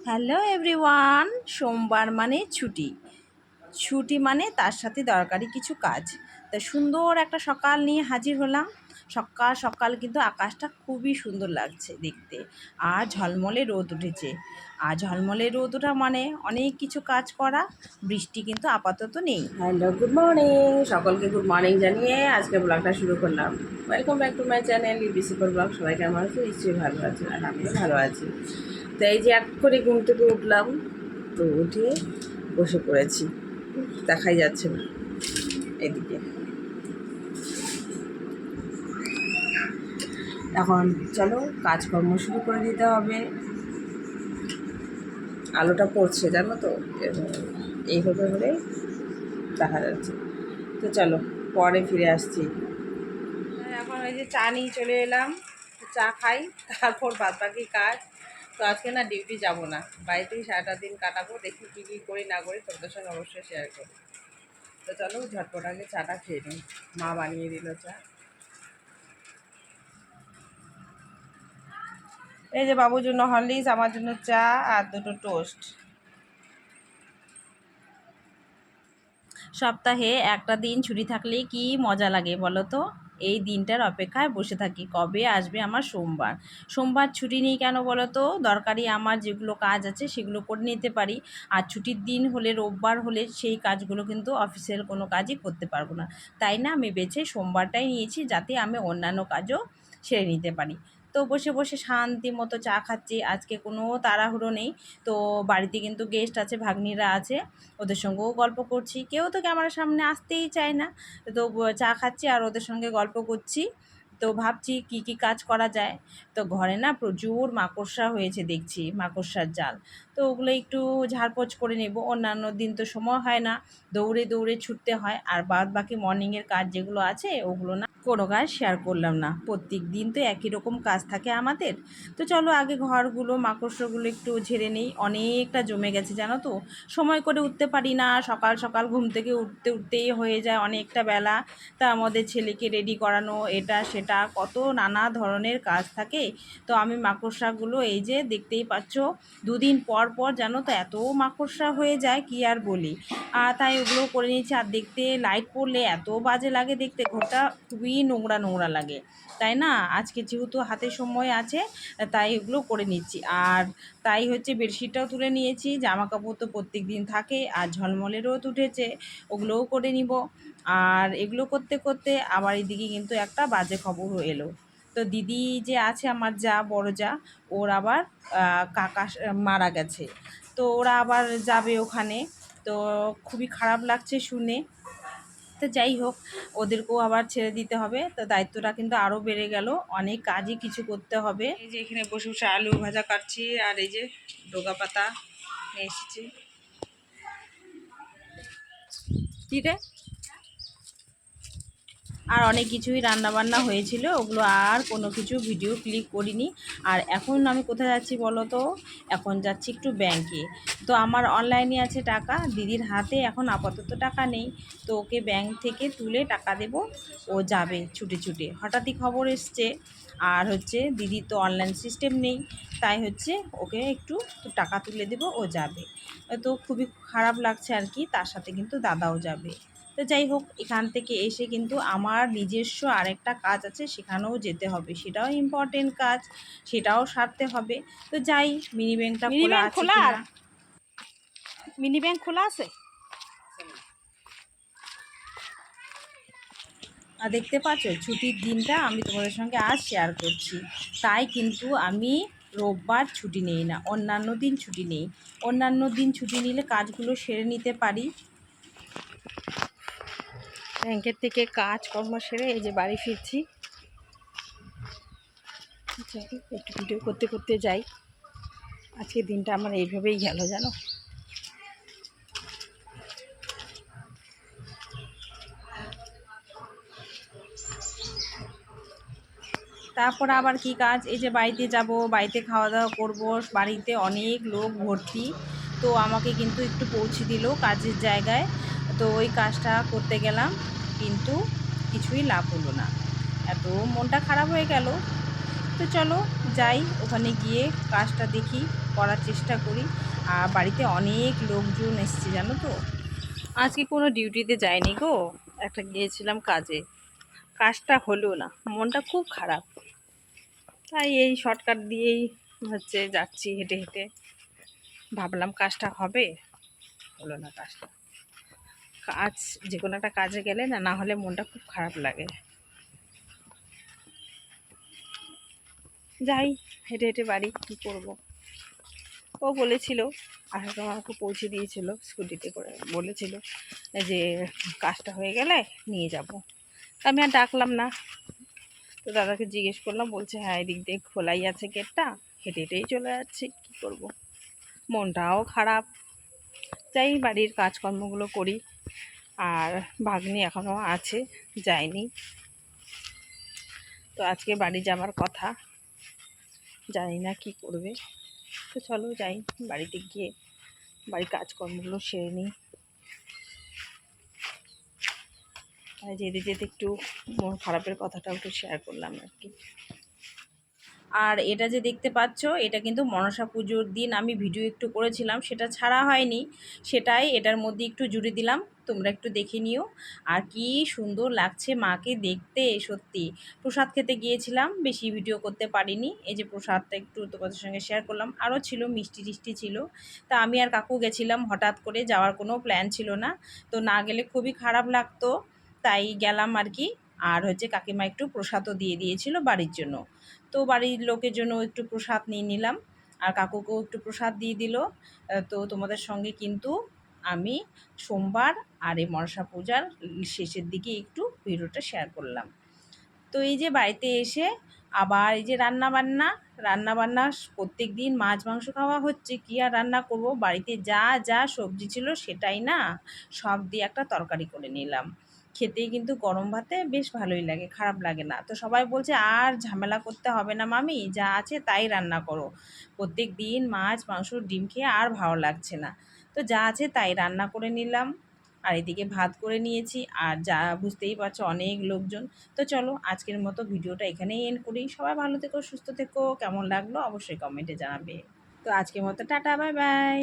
Hello everyone. সোমবার মানে ছুটি, ছুটি মানে তার সাথে দরকারি কিছু কাজ। তা সুন্দর একটা সকাল নিয়ে হাজির হলাম। সকাল সকাল কিন্তু আকাশটা খুবই সুন্দর লাগছে দেখতে, আর ঝলমলে রোদ উঠেছে। আর ঝলমলে রোদ ওঠা মানে অনেক কিছু কাজ করা। বৃষ্টি কিন্তু আপাতত নেই। হ্যালো, গুড মর্নিং সকলকে, গুড মর্নিং জানিয়ে আজকে ব্লগটা শুরু করলাম। Welcome back to my channel EBC blog. সবাই কেমন আছে? নিশ্চয়ই ভালো আছে, আর আমিও ভালো আছি। তো এই যে এক করে ঘুম থেকে উঠলাম, তো উঠে বসে পড়েছি। দেখাই যাচ্ছে না এদিকে। এখন চলো কাজকর্ম শুরু করে দিতে হবে। আলোটা পড়ছে জানো তো, এইভাবে হলে দেখা যাচ্ছে। তো চলো পরে ফিরে আসছি। এখন ওই যে চা নিয়ে চলে এলাম, চা খাই, তারপর বাদ বাকি কাজ। তো আজকে না ডিউটি যাব না, বাড়িতেই সারাটা দিন কাটাবো। দেখি কী কী করি না করি, তোমাদের সঙ্গে অবশ্যই শেয়ার করি। তো চলো ঝটপট আগে চাটা খেয়ে নিই। মা বানিয়ে দিল চা। এই যে বাবুর জন্য হরলিক্স, আমার জন্য চা আর দুটো টোস্ট। সপ্তাহে একটা দিন ছুটি থাকলে কি মজা লাগে বলো তো। এই দিনটার অপেক্ষায় বসে থাকি, কবে আসবে আমার সোমবার। সোমবার ছুটি নিই কেন বলো তো, দরকারি আমার যেগুলো কাজ আছে সেগুলো করে নিতে পারি। আর ছুটির দিন হলে, রোববার হলে, সেই কাজগুলো কিন্তু অফিসের কোনো কাজই করতে পারবো না। তাই না আমি বেছে সোমবারটাই নিয়েছি, যাতে আমি অন্যান্য কাজও সেরে নিতে পারি। তো বসে বসে শান্তি মতো চা খাচ্ছি, আজকে কোনো তাড়াহুড়ো নেই। তো বাড়িতে কিন্তু গেস্ট আছে, ভাগ্নিরা আছে, ওদের সঙ্গেও গল্প করছি। কেউ তো ক্যামেরার সামনে আসতেই চায় না। তো চা খাচ্ছি আর ওদের সঙ্গে গল্প করছি। তো ভাবছি কি কি কাজ করা যায়। তো ঘরে না প্রচুর মাকড়সা হয়েছে দেখছি, মাকড়সার জাল। তো ওগুলো একটু ঝাড়পোছ করে নেব। অন্যান্য দিন তো সময় হয় না, দৌড়ে দৌড়ে ছুটতে হয়। আর বাদ বাকি মর্নিংয়ের কাজ যেগুলো আছে ওগুলো না কোনো কাজ শেয়ার করলাম না। প্রত্যেক দিন তো একই রকম কাজ থাকে আমাদের। তো চলো আগে ঘরগুলো, মাকড়সাগুলো একটু ঝেড়ে নেই। অনেকটা জমে গেছে জানো তো, সময় করে উঠতে পারি না। সকাল সকাল ঘুম থেকে উঠতেই হয়ে যায় অনেকটা বেলা। তার মধ্যে ছেলেকে রেডি করানো, এটা সেটা কত নানা ধরনের কাজ থাকে। তো আমি মাকড়সাগুলো এই যে দেখতেই পাচ্ছ, দুদিন পর পর জানো তো এত মাকড়সা হয়ে যায় কি আর বলি। তাই ওগুলো করে নিয়েছি। আর দেখতে লাইট পড়লে এত বাজে লাগে দেখতে, ঘরটা খুবই নোংরা নোংরা লাগে। তাই না, আজকে যেহেতু হাতে সময় আছে তাই এগুলো করে নিচ্ছি। আর তাই হচ্ছে বেডশিটটাও তুলে নিয়েছি, জামা কাপড় তো প্রত্যেক দিন থাকে। আর ঝলমলে রোদ উঠেছে, ওগুলোও করে নিব। আর এগুলো করতে করতে আবার এদিকে কিন্তু একটা বাজে খবরও এলো। তো দিদি যে আছে আমার, যা বড় যা, ওর আবার কাকা মারা গেছে। তো ওরা আবার যাবে ওখানে। তো খুবই খারাপ লাগছে শুনে। তো যাই হোক, ওদেরকেও আবার ছেড়ে দিতে হবে। তো দায়িত্বটা কিন্তু আরও বেড়ে গেল, অনেক কাজই কিছু করতে হবে। এই যে এখানে বসে বসে আলু ভাজা কাটছি, আর এই যে ডোগা পাতা নিয়ে এসেছি। কী রে, আর অনেক কিছুই রান্নাবান্না হয়েছিল, ওগুলো আর কোনো কিছু ভিডিও ক্লিক করিনি। আর এখন আমি কোথায় যাচ্ছি বলো তো, এখন যাচ্ছি একটু ব্যাংকে। তো আমার অনলাইনে আছে টাকা, দিদির হাতে এখন আপাতত টাকা নেই। তো ওকে ব্যাংক থেকে তুলে টাকা দেব, ও যাবে ছুটে ছুটে। হঠাৎই খবর এসছে। আর হচ্ছে দিদির তো অনলাইন সিস্টেম নেই, তাই হচ্ছে ওকে একটু টাকা তুলে দেব, ও যাবে। তো খুবই খারাপ লাগছে আর কি, তার সাথে কিন্তু দাদাও যাবে। তো যাই হোক, এখান থেকে এসে কিন্তু আমার নিজস্ব আরেকটা কাজ আছে, সেখানেও যেতে হবে। সেটাও ইম্পর্টেন্ট কাজ, সেটাও সারতে হবে। তো যাই, মিনি ব্যাংকটা খোলা আছে কিনা। মিনি ব্যাংক খোলা আছে। আর দেখতে পাচ্ছ ছুটির দিনটা আমি তোমাদের সঙ্গে আজ শেয়ার করছি। তাই কিন্তু আমি রোববার ছুটি নেই না, অন্যান্য দিন ছুটি নেই। অন্যান্য দিন ছুটি নিলে কাজগুলো সেরে নিতে পারি। ব্যাংকের থেকে কাজকর্ম সেরে এই যে বাড়ি ফিরছি। একটু ভিডিও করতে করতে যাই। আজকে দিনটা আমার এইভাবেই গেল জানো। তারপর আবার কি কাজ, এই যে বাড়িতে যাব, বাড়িতে খাওয়া দাওয়া করব। বাড়িতে অনেক লোক ভর্তি। তো আমাকে কিন্তু একটু পৌঁছে দিল কাজের জায়গায়। তো ওই কাজটা করতে গেলাম, কিন্তু কিছুই লাভ হলো না, এত মনটা খারাপ হয়ে গেল। তো চলো যাই, ওখানে গিয়ে কাজটা দেখি করার চেষ্টা করি। আর বাড়িতে অনেক লোকজন এসছে জানো তো। আজকে কোনো ডিউটিতে যাইনি গো, একটা গিয়েছিলাম কাজে, কাজটা হলো না, মনটা খুব খারাপ। তাই এই শর্টকাট দিয়েই যাচ্ছি হেঁটে হেঁটে। ভাবলাম কাজটা হবে, হলো না কাজটা। কাজ, যে কোনো একটা কাজে গেলে না না হলে মনটা খুব খারাপ লাগে। যাই হেঁটে হেঁটে বাড়ি, কী করব। ও বলেছিল, আসার সময় আমাকে পৌঁছে দিয়েছিল স্কুটিতে করে, বলেছিল যে কাজটা হয়ে গেলে নিয়ে যাব। তা আমি আর ডাকলাম না। তো দাদাকে জিজ্ঞেস করলাম, বলছে হ্যাঁ এদিক দিয়ে খোলাই আছে গেটটা, হেঁটে হেঁটেই চলে যাচ্ছি, কী করব। মনটাও খারাপ। যাই বাড়ির কাজকর্মগুলো করি। আর ভাগ্নি এখনও আছে, যায়নি। তো আজকে বাড়ি যাওয়ার কথা, জানি না কি করবে। তো চলো যাই, বাড়িতে গিয়ে বাড়ির কাজকর্মগুলো সেরে নিই। আর যেতে যেতে একটু মন খারাপের কথাটাও একটু শেয়ার করলাম আর কি। আর এটা যে দেখতে পাচ্ছ, এটা কিন্তু মনসা পুজোর দিন আমি ভিডিও একটু করেছিলাম, সেটা ছাড়া হয়নি, সেটাই এটার মধ্যে একটু জুড়ে দিলাম, তোমরা একটু দেখে নিও। আর কি সুন্দর লাগছে মাকে দেখতে, সত্যি। প্রসাদ খেতে গিয়েছিলাম, বেশি ভিডিও করতে পারিনি, এই যে প্রসাদটা একটু তোমাদের সঙ্গে শেয়ার করলাম। আরও ছিল মিষ্টি টিষ্টি ছিল। তা আমি আর কাকু গেছিলাম, হঠাৎ করে যাওয়ার কোনো প্ল্যান ছিল না। তো না গেলে খুবই খারাপ লাগতো, তাই গেলাম আর কি। আর কাকিমা একটু প্রসাদও দিয়ে দিয়েছিল বাড়ির জন্য। তো বাড়ির লোকের জন্য একটু প্রসাদ নিয়ে নিলাম, আর কাকুকেও একটু প্রসাদ দিয়ে দিল। তো তোমাদের সঙ্গে কিন্তু আমি সোমবার আর এই মনসা পূজার শেষের দিকে একটু ভিডিওটা শেয়ার করলাম। তো এই যে বাড়িতে এসে আবার এই যে রান্নাবান্না প্রত্যেক দিন মাছ মাংস খাওয়া হচ্ছে, কী আর রান্না করব, বাড়িতে যা যা সবজি ছিল সেটাই না সব দিয়ে একটা তরকারি করে নিলাম। খেতেই কিন্তু গরম ভাতে বেশ ভালোই লাগে, খারাপ লাগে না। তো সবাই বলছে আর ঝামেলা করতে হবে না মামি, যা আছে তাই রান্না করো, প্রত্যেক দিন মাছ মাংস ডিম খেয়ে আর ভালো লাগছে না। তো যা আছে তাই রান্না করে নিলাম। আর এদিকে ভাত করে নিয়েছি, আর যা বুঝতেই পারছো অনেক লোকজন। তো চলো আজকের মতো ভিডিওটা এখানেই এন্ড করি। সবাই ভালো থেকো, সুস্থ থেকো। কেমন লাগলো অবশ্যই কমেন্টে জানাবে। তো আজকের মতো টাটা, বাই বাই।